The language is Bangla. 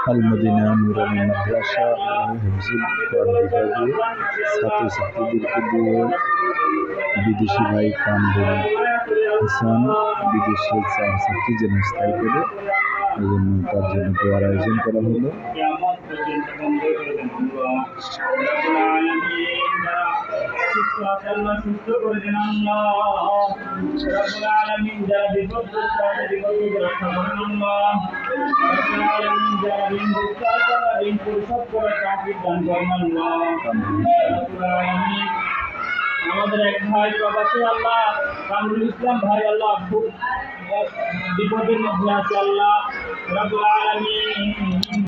আল-মদিনা নুরানী মাদ্রাসা ও হিফজুল কোরআন বিভাগে ছাত্রছাত্রীদেরকে দিয়ে বিদেশি ভাই কামরুল হাসান বিদেশের ছাত্রী যেন স্থায়ী করে এই জন্য তার জন্য দোয়ার আয়োজন করা হলো। সুস্থ করে দেন আল্লাহ রাব্বুল আলামিন যারা বিপদগ্রস্ত আছে বিপদকে রক্ষা করেন আল্লাহ রাব্বুল আলামিন যারা ঋণ ঋণ পরিশোধ করে তৌফিক দান করেন আল্লাহ রাব্বুল আলামিন আমাদের এক ভাই প্রবাসী আল্লাহ কামরুল ইসলাম ভাই আল্লাহ খুব বিপদের মধ্যে আছে আল্লাহ রাব্বুল আলামিন